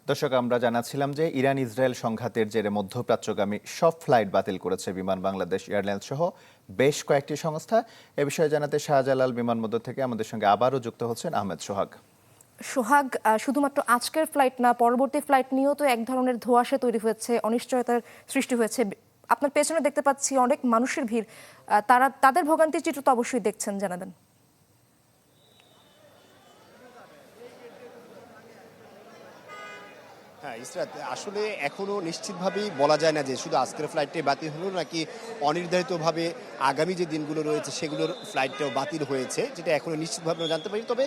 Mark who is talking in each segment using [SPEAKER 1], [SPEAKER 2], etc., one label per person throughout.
[SPEAKER 1] দর্শক, আমরা জানাচ্ছিলাম যে ইরান ইসরায়েল সংঘাতের জেরে মধ্যপ্রাচ্যগামী সব ফ্লাইট বাতিল করেছে বিমান বাংলাদেশ এয়ারলাইন্স সহ বেশ কয়েকটি সংস্থা। এ বিষয়ে জানাতে শাহজালাল বিমানবন্দর থেকে আমাদের সঙ্গে আবারও যুক্ত হচ্ছেন আহমেদ সোহাগ।
[SPEAKER 2] সোহাগ, শুধুমাত্র আজকের ফ্লাইট না, পরবর্তী ফ্লাইট নিয়েও তো এক ধরনের ধোঁয়াশা তৈরি হয়েছে, অনিশ্চয়তার সৃষ্টি হয়েছে। আপনার পেছনে দেখতে পাচ্ছি অনেক মানুষের ভিড়। তাদের ভোগান্তির চিত্র তো অবশ্যই দেখছেন, জানাবেন।
[SPEAKER 3] হ্যাঁ ইসরাত, আসলে এখনো নিশ্চিতভাবেই বলা যায় না যে শুধু আজকের ফ্লাইটটাই বাতিল হলো নাকি অনির্ধারিতভাবে আগামী যে দিনগুলো রয়েছে সেগুলোর ফ্লাইটটাও বাতিল হয়েছে, যেটা এখনো নিশ্চিতভাবে আমরা জানতে পারি। তবে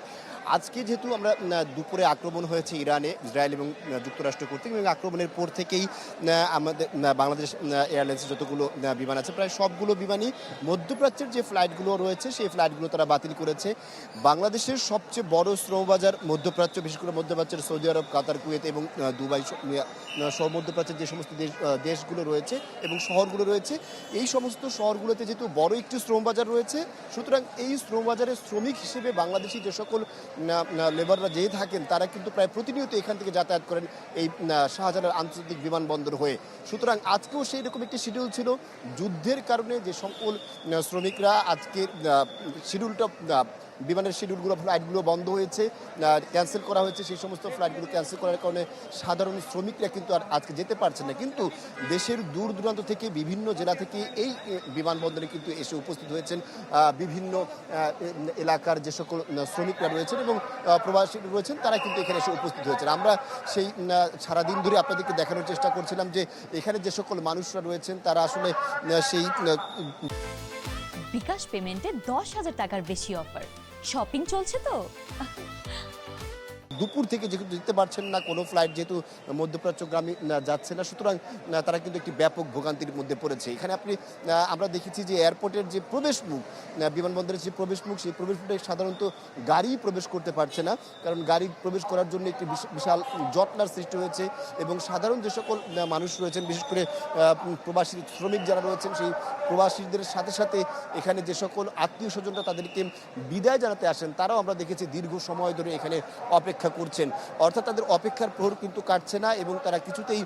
[SPEAKER 3] আজকে যেহেতু আমরা দুপুরে আক্রমণ হয়েছে ইরানে, ইসরায়েল এবং যুক্তরাষ্ট্র কর্তৃক, এবং আক্রমণের পর থেকেই আমাদের বাংলাদেশ এয়ারলাইন্সের যতগুলো বিমান আছে প্রায় সবগুলো বিমানই মধ্যপ্রাচ্যের যে ফ্লাইটগুলো রয়েছে সেই ফ্লাইটগুলো তারা বাতিল করেছে। বাংলাদেশের সবচেয়ে বড় শ্রমবাজার মধ্যপ্রাচ্য, বিশেষ করে মধ্যপ্রাচ্যের সৌদি আরব, কাতার, কুয়েত এবং দুবাই সহ মধ্যপ্রাচ্যের যে সমস্ত দেশগুলো রয়েছে এবং শহরগুলো রয়েছে, এই সমস্ত শহরগুলোতে যেহেতু বড় একটি শ্রমবাজার রয়েছে, সুতরাং এই শ্রমবাজারের শ্রমিক হিসেবে বাংলাদেশি যে সকল লেবাররা যেয়ে থাকেন তারা কিন্তু প্রায় প্রতিনিয়ত এখান থেকে যাতায়াত করেন এই শাহজালাল আন্তর্জাতিক বিমানবন্দর হয়ে। সুতরাং আজকেও সেই রকম একটি শিডিউল ছিল। যুদ্ধের কারণে যে সকল শ্রমিকরা আজকে শিডিউলটা বিমানের শিডিউলগুলো, ফ্লাইটগুলো বন্ধ হয়েছে, ক্যান্সেল করা হয়েছে, সেই সমস্ত ফ্লাইটগুলো ক্যান্সেল করার কারণে সাধারণ শ্রমিকরা কিন্তু আর আজকে যেতে পারছেন না। কিন্তু দেশের দূর দূরান্ত থেকে বিভিন্ন জেলা থেকে এই বিমানবন্দরে কিন্তু এসে উপস্থিত হয়েছেন বিভিন্ন এলাকার যে সকল শ্রমিকরা রয়েছেন এবং প্রবাসী রয়েছেন, তারা কিন্তু এখানে এসে উপস্থিত হয়েছেন। আমরা সেই সারাদিন ধরে আপনাদেরকে দেখানোর চেষ্টা করছিলাম যে এখানে যে সকল মানুষরা রয়েছেন তারা আসলে সেই
[SPEAKER 4] বিকাশ পেমেন্টে 10,000 টাকার বেশি অফার। শপিং চলছে তো।
[SPEAKER 3] দুপুর থেকে যেহেতু দিতে পারছেন না কোনো ফ্লাইট, যেহেতু মধ্যপ্রাচ্যগামী যাচ্ছে না, সুতরাং তারা কিন্তু একটি ব্যাপক ভোগান্তির মধ্যে পড়েছে। এখানে আমরা দেখেছি যে এয়ারপোর্টের যে প্রবেশ মুখ, বিমানবন্দরের যে প্রবেশ মুখ, সেই প্রবেশ মুখে সাধারণত গাড়ি প্রবেশ করতে পারছে না, কারণ গাড়ি প্রবেশ করার জন্য একটি বিশাল জটলার সৃষ্টি হয়েছে। এবং সাধারণ যে সকল মানুষ রয়েছেন, বিশেষ করে প্রবাসী শ্রমিক যারা রয়েছেন, সেই প্রবাসীদের সাথে সাথে এখানে যে সকল আত্মীয় স্বজনরা তাদেরকে বিদায় জানাতে আসেন, তারাও আমরা দেখেছি দীর্ঘ সময় ধরে এখানে অপেক্ষা করছেন। অর্থাৎ তাদের অপেক্ষার প্রহর কিন্তু কাটছে না এবং তারা কিছুতেই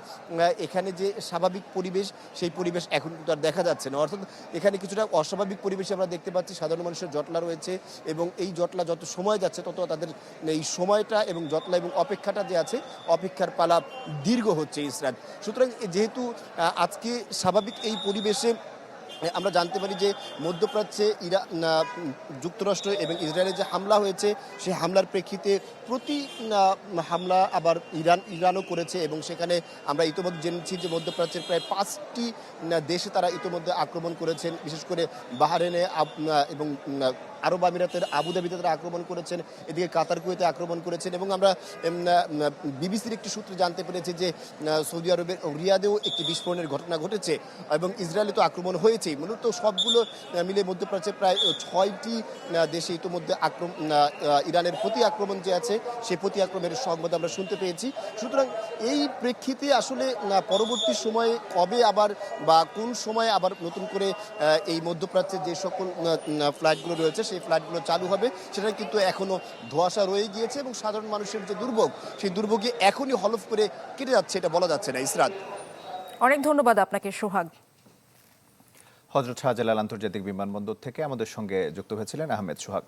[SPEAKER 3] এখানে যে স্বাভাবিক পরিবেশ, সেই পরিবেশ এখন কিন্তু আর দেখা যাচ্ছে না। অর্থাৎ এখানে কিছুটা অস্বাভাবিক পরিবেশ আমরা দেখতে পাচ্ছি। সাধারণ মানুষের জটলা রয়েছে এবং এই জটলা যত সময় যাচ্ছে তত তাদের এই সময়টা এবং জটলা এবং অপেক্ষাটা যে আছে, অপেক্ষার পালা দীর্ঘ হচ্ছে ইসরাত। সুতরাং যেহেতু আজকে স্বাভাবিক এই পরিবেশে আমরা জানতে পারি যে মধ্যপ্রাচ্যে যুক্তরাষ্ট্র এবং ইসরায়েলের যে হামলা হয়েছে, সেই হামলার প্রেক্ষিতে প্রতি হামলা আবার ইরানও করেছে এবং সেখানে আমরা ইতিমধ্যে জেনেছি যে মধ্যপ্রাচ্যের প্রায় 5টি দেশে তারা ইতিমধ্যে আক্রমণ করেছেন। বিশেষ করে বাহরেনে এবং আরব আমিরাতের আবুধাবিতে তারা আক্রমণ করেছেন, এদিকে কাতার, কুয়েতে আক্রমণ করেছেন। এবং আমরা বিবিসির একটি সূত্রে জানতে পেরেছি যে সৌদি আরবের রিয়াদেও একটি বিস্ফোরণের ঘটনা ঘটেছে এবং ইসরায়েলে তো আক্রমণ হয়েছেই। মূলত সবগুলো মিলে মধ্যপ্রাচ্যে প্রায় 6টি দেশে ইতিমধ্যে ইরানের প্রতি আক্রমণ যে আছে, সেই প্রতি আক্রমণের সংবাদ আমরা শুনতে পেয়েছি। সুতরাং এই প্রেক্ষিতে আসলে পরবর্তী সময়ে কবে আবার বা কোন সময়ে আবার নতুন করে এই মধ্যপ্রাচ্যের যে সকল ফ্লাইটগুলো রয়েছে সেই ফ্লাইটগুলো চালু হবে, সেটা কিন্তু এখনো ধোঁয়াশা রয়ে গিয়েছে এবং সাধারণ মানুষের যে দুর্ভোগ, সেই দুর্ভোগে এখনই হলফ করে কেটে যাচ্ছে, এটা বলা যাচ্ছে না। ইসরাত,
[SPEAKER 2] অনেক ধন্যবাদ আপনাকে সোহাগ।
[SPEAKER 1] হযরত শাহজালাল আন্তর্জাতিক বিমানবন্দর থেকে আমাদের সঙ্গে যুক্ত হয়েছিলেন আহমেদ সোহাগ।